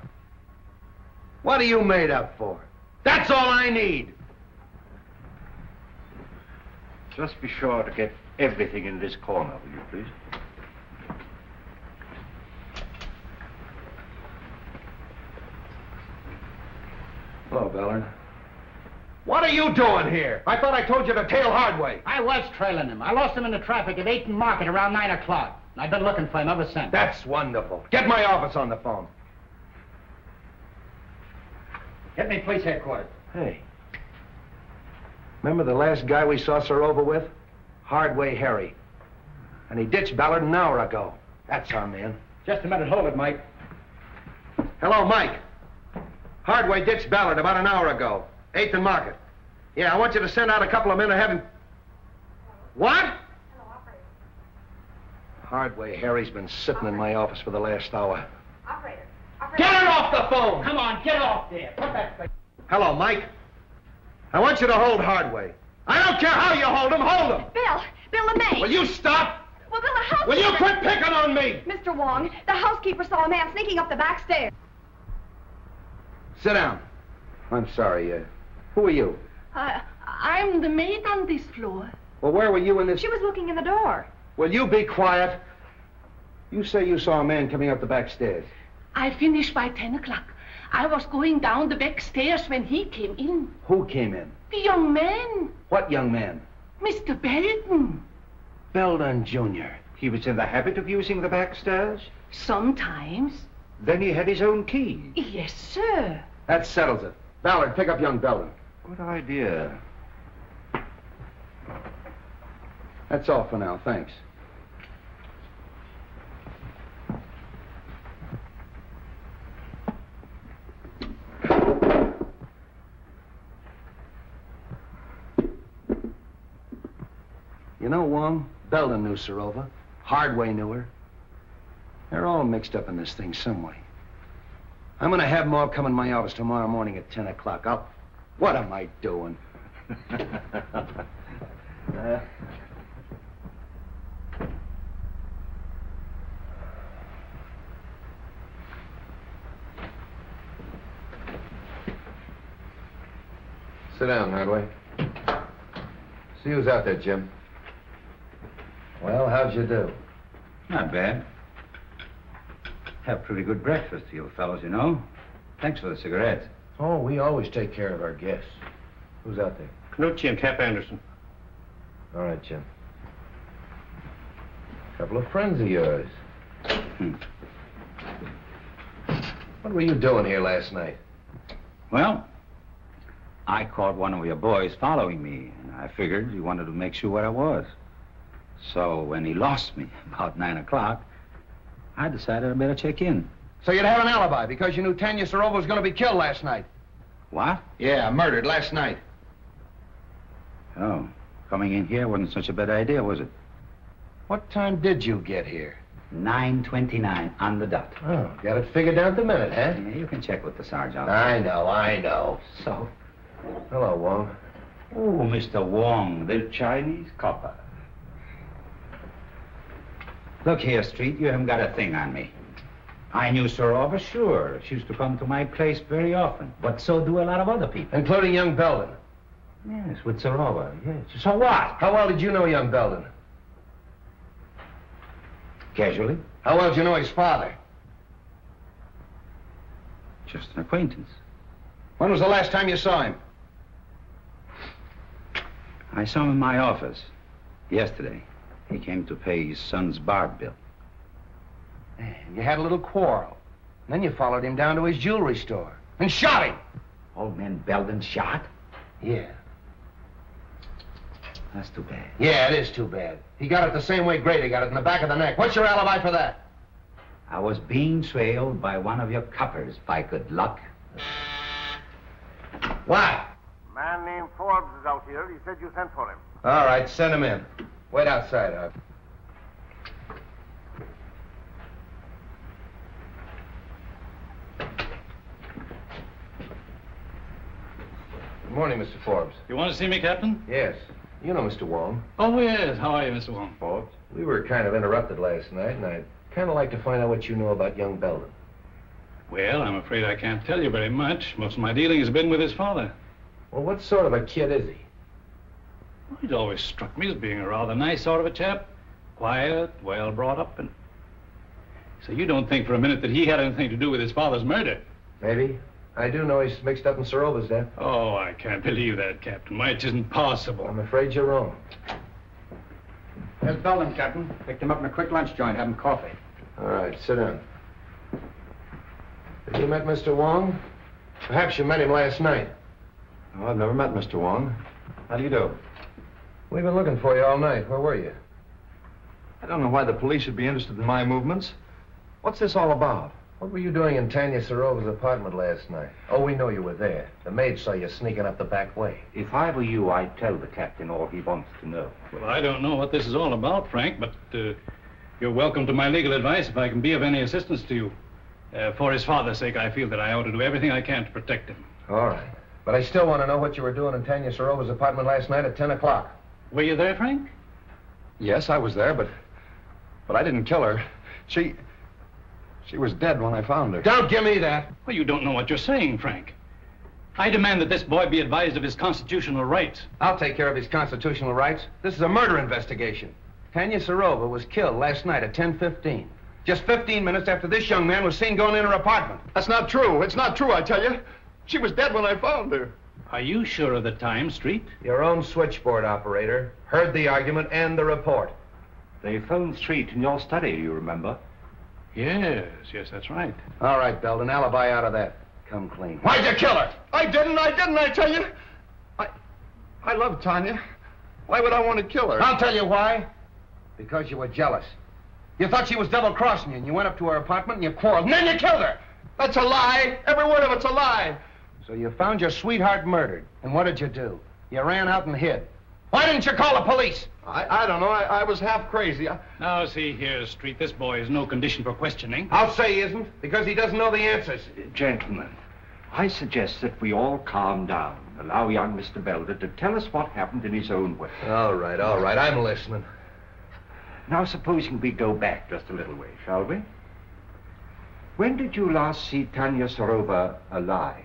What are you made up for? That's all I need! Just be sure to get everything in this corner, will you, please? Hello, Ballard. What are you doing here? I thought I told you to tail Hardway. I was trailing him. I lost him in the traffic at 8th and Market around 9 o'clock. I've been looking for him ever since. That's wonderful. Get my office on the phone. Get me police headquarters. Hey. Remember the last guy we saw Serova with? Hardway Harry. And he ditched Ballard an hour ago. That's our man. Just a minute. Hold it, Mike. Hello, Mike. Hardway ditched Ballard about an hour ago. 8th and Market. Yeah, I want you to send out a couple of men to have him... What? Hello, operator. Hardway Harry's been sitting in my office for the last hour. Operator. Get her off the phone! Come on, get off there. Put that thing. Hello, Mike. I want you to hold Hardway. I don't care how you hold him, hold him! Bill LeMay. Will you stop? Well, Bill, the housekeeper... Will you quit picking on me? Mr. Wong, the housekeeper saw a man sneaking up the back stairs. Sit down. I'm sorry, who are you? I'm the maid on this floor. Well, where were you in this... She was looking in the door. Will you be quiet? You say you saw a man coming up the back stairs. I finished by 10 o'clock. I was going down the back stairs when he came in. Who came in? The young man. What young man? Mr. Belden. Belden Jr. He was in the habit of using the back stairs? Sometimes. Then he had his own key? Yes, sir. That settles it. Ballard, pick up young Belden. Good idea. That's all for now, thanks. You know, Wong, Belden knew Serova. Hardway knew her. They're all mixed up in this thing some way. I'm gonna have them all come in my office tomorrow morning at 10 o'clock. What am I doing? Sit down, Hardway. See who's out there, Jim. Well, how'd you do? Not bad. Have pretty good breakfast, you fellows, you know. Thanks for the cigarettes. Oh, we always take care of our guests. Who's out there? Knucci and Cap Anderson. All right, Jim. Couple of friends of yours. What were you doing here last night? Well, I caught one of your boys following me, and I figured he wanted to make sure where I was. So when he lost me about 9 o'clock, I decided I better check in. So you'd have an alibi because you knew Tanya Serova was going to be killed last night. What? Yeah, murdered last night. Oh, coming in here wasn't such a bad idea, was it? What time did you get here? 9:29 on the dot. Oh, got it figured down to the minute, huh? Yeah, you can check with the sergeant. I know. So? Hello, Wong. Oh, Mr. Wong, the Chinese copper. Look here, Street, you haven't got a thing on me. I knew Sorova, sure. She used to come to my place very often. But so do a lot of other people. Including young Belden. Yes, with Sorova, yes. So what? How well did you know young Belden? Casually. How well did you know his father? Just an acquaintance. When was the last time you saw him? I saw him in my office yesterday. He came to pay his son's bar bill. You had a little quarrel. Then you followed him down to his jewelry store and shot him. Old man Belden shot? Yeah. That's too bad. Yeah, it is too bad. He got it the same way Grady got it, in the back of the neck. What's your alibi for that? I was being trailed by one of your coppers, by good luck. Why? A man named Forbes is out here. He said you sent for him. All right, send him in. Wait outside, Art. Good morning, Mr. Forbes. You want to see me, Captain? Yes. You know Mr. Wong. Oh, yes. How are you, Mr. Wong? Forbes. We were kind of interrupted last night, and I'd kind of like to find out what you know about young Belden. Well, I'm afraid I can't tell you very much. Most of my dealing has been with his father. Well, what sort of a kid is he? Well, he's always struck me as being a rather nice sort of a chap. Quiet, well brought up, and... So you don't think for a minute that he had anything to do with his father's murder? Maybe. I do know he's mixed up in Sorova's death. Oh, I can't believe that, Captain. Why, it isn't possible. I'm afraid you're wrong. There's Belden, Captain. Picked him up in a quick lunch joint, having coffee. All right, sit down. Have you met Mr. Wong? Perhaps you met him last night. Oh, I've never met Mr. Wong. How do you do? We've been looking for you all night. Where were you? I don't know why the police should be interested in my movements. What's this all about? What were you doing in Tanya Sorova's apartment last night? Oh, we know you were there. The maid saw you sneaking up the back way. If I were you, I'd tell the captain all he wants to know. Well, I don't know what this is all about, Frank, but you're welcome to my legal advice if I can be of any assistance to you. For his father's sake, I feel that I ought to do everything I can to protect him. All right. But I still want to know what you were doing in Tanya Sorova's apartment last night at 10 o'clock. Were you there, Frank? Yes, I was there, but I didn't kill her. She was dead when I found her. Don't give me that. Well, you don't know what you're saying, Frank. I demand that this boy be advised of his constitutional rights. I'll take care of his constitutional rights. This is a murder investigation. Tanya Sorova was killed last night at 10:15. Just 15 minutes after this young man was seen going in her apartment. That's not true. It's not true, I tell you. She was dead when I found her. Are you sure of the time, Street? Your own switchboard operator heard the argument and the report. They phoned Street in your study, you remember? Yes, that's right. All right, Belden, alibi out of that. Come clean. Why'd you kill her? I didn't, I tell you. I love Tanya. Why would I want to kill her? I'll tell you why. Because you were jealous. You thought she was double-crossing you, and you went up to her apartment and you quarreled, and then you killed her. That's a lie. Every word of it's a lie. So you found your sweetheart murdered, and what did you do? You ran out and hid. Why didn't you call the police? I don't know. I was half crazy. Now, see here, Street, this boy is no condition for questioning. I'll say he isn't, because he doesn't know the answers. Gentlemen, I suggest that we all calm down. Allow young Mr. Belden to tell us what happened in his own way. All right. I'm listening. Now, supposing we go back just a little way, shall we? When did you last see Tanya Sorova alive?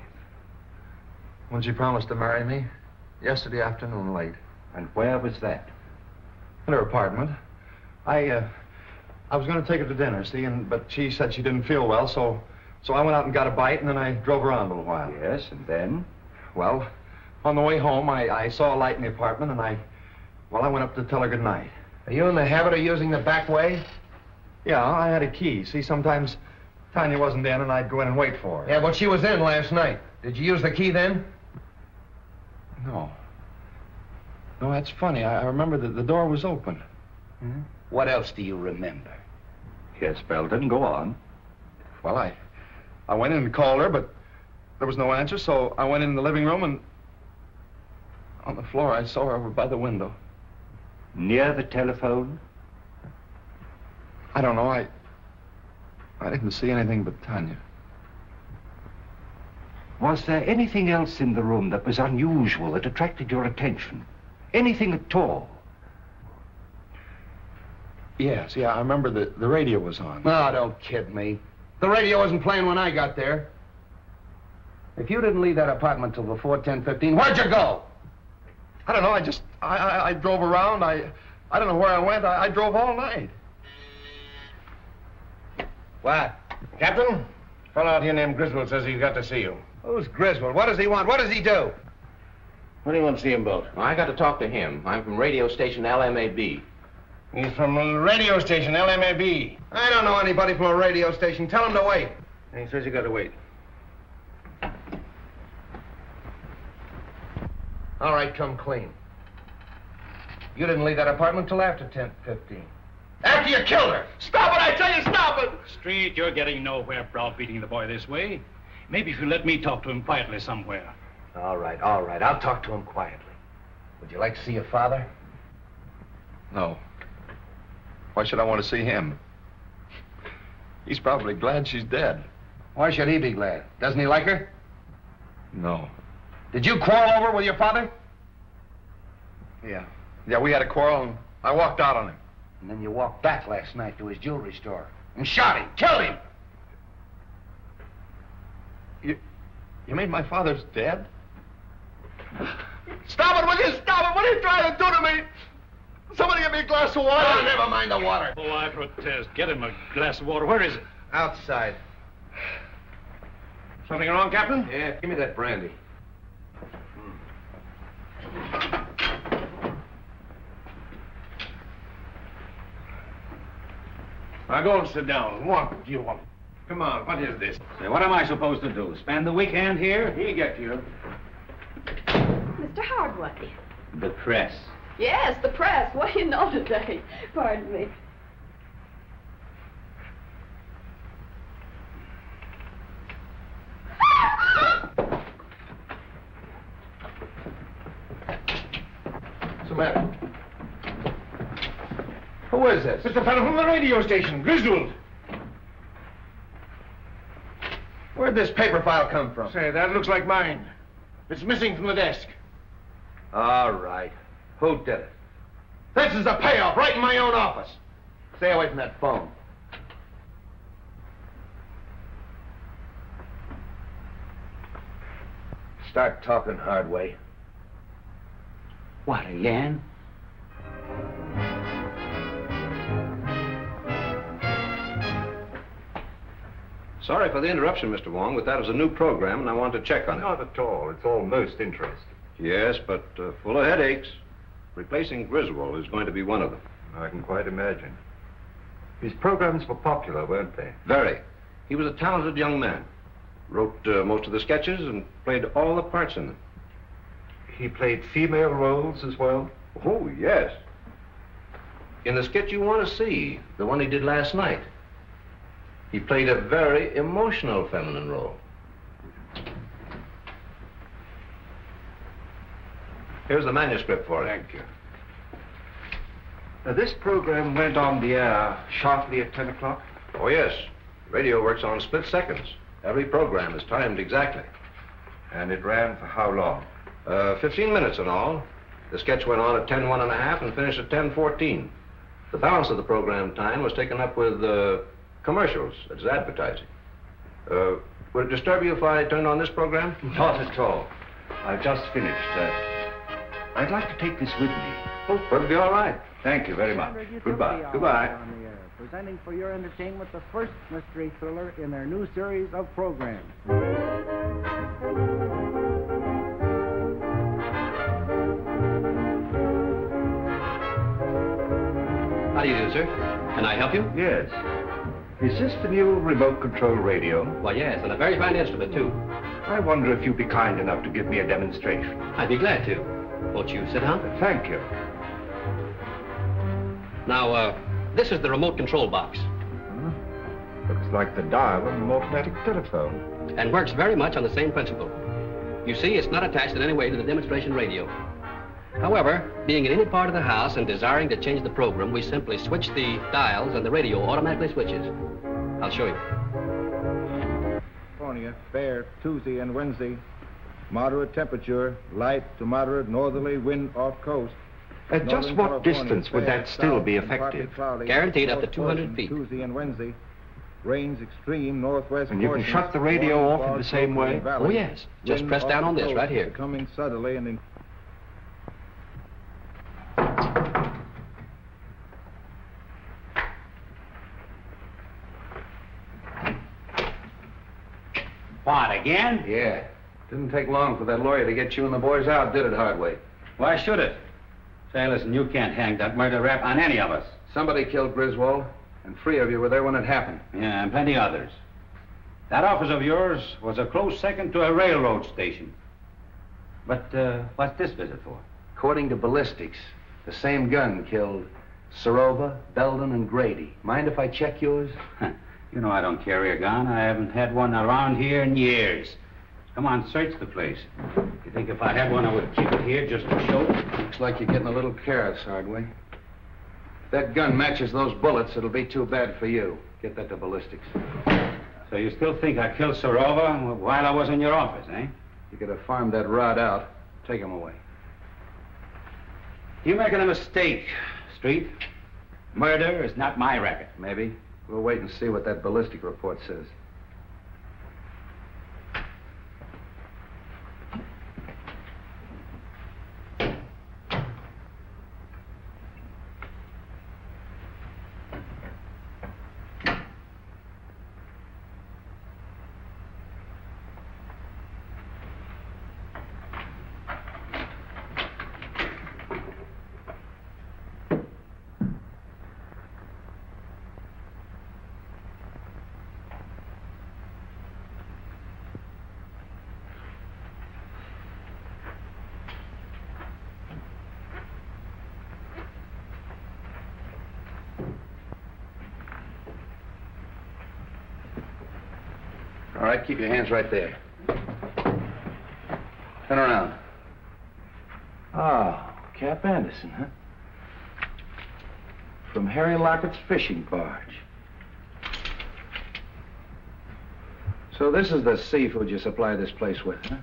When she promised to marry me, yesterday afternoon late. And where was that? In her apartment. I was going to take her to dinner, see, but she said she didn't feel well, so I went out and got a bite, and then I drove around a little while. Yes, and then? Well, on the way home, I saw a light in the apartment, and I went up to tell her good night. Are you in the habit of using the back way? Yeah, I had a key. See, sometimes Tanya wasn't in, and I'd go in and wait for her. Yeah, but she was in last night. Did you use the key then? No, that's funny. I remember that the door was open. Hmm? What else do you remember? Yes, Belden, go on. Well, I went in and called her, but there was no answer, so I went in the living room, and on the floor I saw her over by the window. Near the telephone? I don't know. I didn't see anything but Tanya. Was there anything else in the room that was unusual, that attracted your attention? Anything at all? Yes, I remember the radio was on. No, don't kid me. The radio wasn't playing when I got there. If you didn't leave that apartment till before 10:15, where'd you go? I don't know, I drove around. I don't know where I went. I drove all night. What? Captain, a fellow out here named Griswold says he's got to see you. Who's Griswold? What does he want? What does he do? What do you want to see him about? I got to talk to him. I'm from radio station LMAB. He's from a radio station, LMAB. I don't know anybody from a radio station. Tell him to wait. And he says you got to wait. All right, come clean. You didn't leave that apartment till after 10:15. After you killed her! Stop it, I tell you, stop it! Street, you're getting nowhere browbeating the boy this way. Maybe if you let me talk to him quietly somewhere. All right. I'll talk to him quietly. Would you like to see your father? No. Why should I want to see him? He's probably glad she's dead. Why should he be glad? Doesn't he like her? No. Did you quarrel over with your father? Yeah, we had a quarrel and I walked out on him. And then you walked back last night to his jewelry store and shot him, killed him. You mean my father's dead? Stop it, will you? Stop it! What are you trying to do to me? Somebody give me a glass of water. Oh, never mind the water. Oh, I protest. Get him a glass of water. Where is it? Outside. Something wrong, Captain? Yeah, give me that brandy. Now go and sit down. What do you want? Come on, what is this? Say, what am I supposed to do? Spend the weekend here? He'll get you. Mr. Hardway. The press. Yes, the press. What do you know today? Pardon me. What's the matter? Who is this? It's the fellow from the radio station, Griswold. Where'd this paper file come from? Say, that looks like mine. It's missing from the desk. All right. Who did it? This is the payoff, right in my own office. Stay away from that phone. Start talking, Hardway. What, again? Sorry for the interruption, Mr. Wong, but that was a new program, and I wanted to check on it. Not at all. It's all most interesting. Yes, but full of headaches. Replacing Griswold is going to be one of them. I can quite imagine. His programs were popular, weren't they? Very. He was a talented young man. Wrote most of the sketches and played all the parts in them. He played female roles as well? Oh, yes. In the sketch you want to see, the one he did last night, he played a very emotional feminine role. Here's the manuscript for it. Thank you. Now, this program went on the air sharply at 10 o'clock? Oh, yes. Radio works on split seconds. Every program is timed exactly. And it ran for how long? 15 minutes in all. The sketch went on at 10:01½ and finished at 10:14. The balance of the program time was taken up with commercials. It's advertising. Would it disturb you if I turned on this program? Not at all. I've just finished. I'd like to take this with me. Oh, perfectly all right. Thank you very much. Goodbye. Goodbye. Presenting for your entertainment the first mystery thriller in their new series of programs. How do you do, sir? Can I help you? Yes. Is this the new remote control radio? Why, yes, and a very fine instrument, too. I wonder if you'd be kind enough to give me a demonstration. I'd be glad to. Won't you sit down? Thank you. Now, this is the remote control box. Looks like the dial of an automatic telephone. And works very much on the same principle. You see, it's not attached in any way to the demonstration radio. However, being in any part of the house and desiring to change the program, we simply switch the dials and the radio automatically switches. I'll show you. California, fair Tuesday and Wednesday. Moderate temperature, light to moderate northerly wind off coast. At just Northern what California, distance would fair that still south be and partly effective? cloudy, Guaranteed up to north 200 portion feet. Tuesday and Wednesday. Rains extreme northwest And you can portions, shut the radio warm off in fog the same local way? and valley. Oh, yes. Just Wind press off down the on this coast right here. Becoming southerly and What, again? Yeah. Didn't take long for that lawyer to get you and the boys out, did it, Hardway? Why should it? Say, listen, you can't hang that murder rap on any of us. Somebody killed Griswold, and 3 of you were there when it happened. Yeah, and plenty others. That office of yours was a close second to a railroad station. But what's this visit for? According to ballistics, the same gun killed Serova, Belden, and Grady. Mind if I check yours? You know I don't carry a gun. I haven't had one around here in years. Come on, search the place. You think if I had one, I would keep it here just to show? Looks like you're getting a little careless, Hardway. If that gun matches those bullets, it'll be too bad for you. Get that to ballistics. So you still think I killed Serova while I was in your office, eh? You could have farmed that rod out. Take him away. You're making a mistake, Street. Murder is not my racket. Maybe. We'll wait and see what that ballistic report says. All right, keep your hands right there. Turn around. Ah, Cap Anderson, huh? From Harry Lockett's fishing barge. So this is the seafood you supply this place with, huh?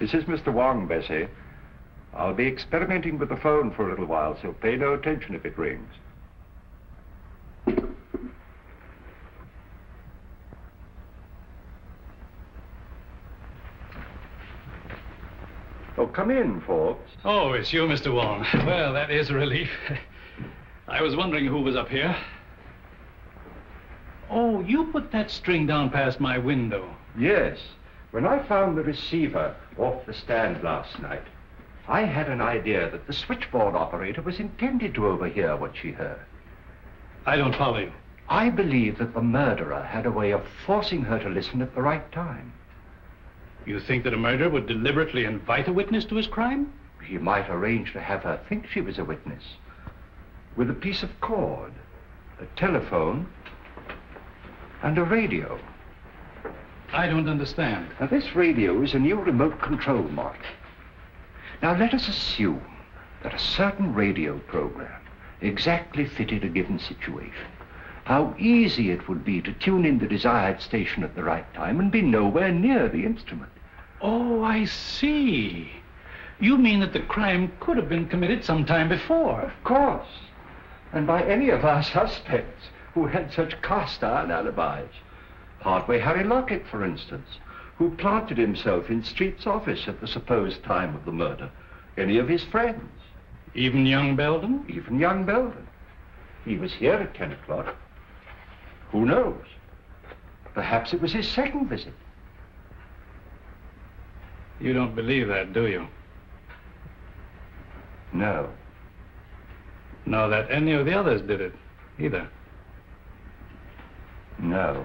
This is Mr. Wong, Bessie. I'll be experimenting with the phone for a little while, so pay no attention if it rings. Oh, come in, Forbes. Oh, it's you, Mr. Wong. Well, that is a relief. I was wondering who was up here. Oh, you put that string down past my window. Yes. When I found the receiver off the stand last night, I had an idea that the switchboard operator was intended to overhear what she heard. I don't follow you. I believe that the murderer had a way of forcing her to listen at the right time. You think that a murderer would deliberately invite a witness to his crime? He might arrange to have her think she was a witness. With a piece of cord, a telephone, and a radio. I don't understand. Now, this radio is a new remote control model. Now, let us assume that a certain radio program exactly fitted a given situation. How easy it would be to tune in the desired station at the right time and be nowhere near the instrument. Oh, I see. You mean that the crime could have been committed some time before? Of course. And by any of our suspects who had such cast-iron alibis. Hardway Harry Lockett, for instance, who planted himself in Street's office at the supposed time of the murder. Any of his friends. Even young Belden? Even young Belden. He was here at 10 o'clock. Who knows? Perhaps it was his second visit. You don't believe that, do you? No. Nor that any of the others did it, either? No.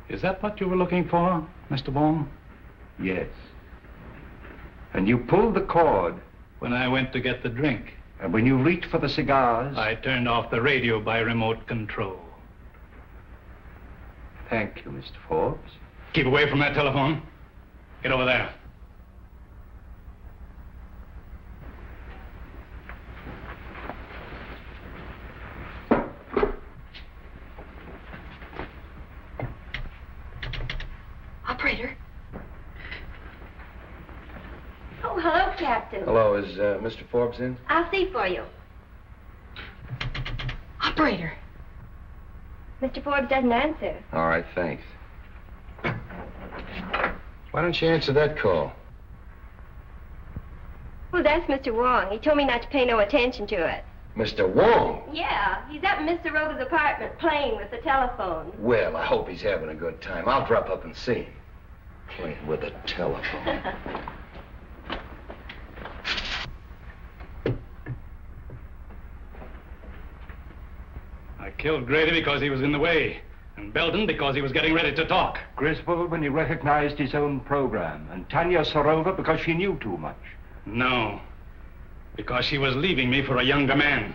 Is that what you were looking for, Mr. Wong? Yes. And you pulled the cord. When I went to get the drink. And when you reached for the cigars. I turned off the radio by remote control. Thank you, Mr. Forbes. Keep away from that telephone. Get over there. Operator. Oh, hello, Captain. Hello, is Mr. Forbes in? I'll see for you. Operator. Mr. Forbes doesn't answer. All right, thanks. Why don't you answer that call? Well, that's Mr. Wong. He told me not to pay no attention to it. Mr. Wong? Yeah, he's up in Mr. Rover's apartment playing with the telephone. Well, I hope he's having a good time. I'll drop up and see him. Playing with a telephone. I killed Grady because he was in the way, and Belden because he was getting ready to talk. Griswold when he recognized his own program, and Tanya Sorova because she knew too much. No, because she was leaving me for a younger man.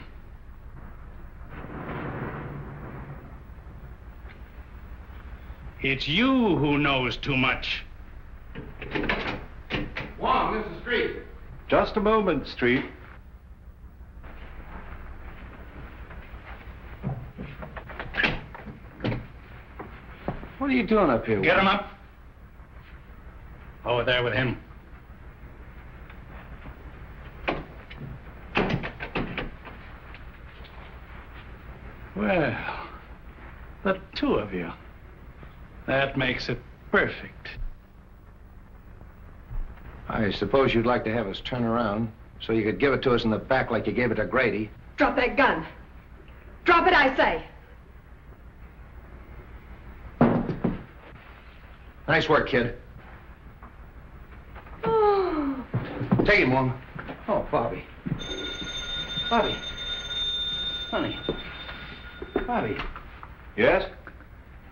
It's you who knows too much. Wong, this is Street. Just a moment, Street. What are you doing up here? Get him up. Over there with him. Well, the two of you. That makes it perfect. I suppose you'd like to have us turn around so you could give it to us in the back like you gave it to Grady. Drop that gun. Drop it, I say. Nice work, kid. Oh. Take him, Wong. Oh, Bobby. Bobby. Honey. Bobby. Yes?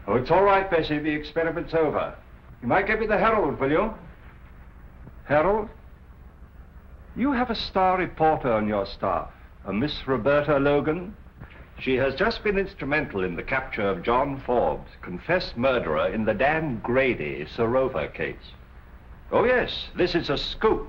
Oh, it's all right, Bessie. The experiment's over. You might give me the Herald, will you? Herald? You have a star reporter on your staff, a Miss Roberta Logan. She has just been instrumental in the capture of John Forbes, confessed murderer in the Dan Grady Sorova case. Oh, yes, this is a scoop.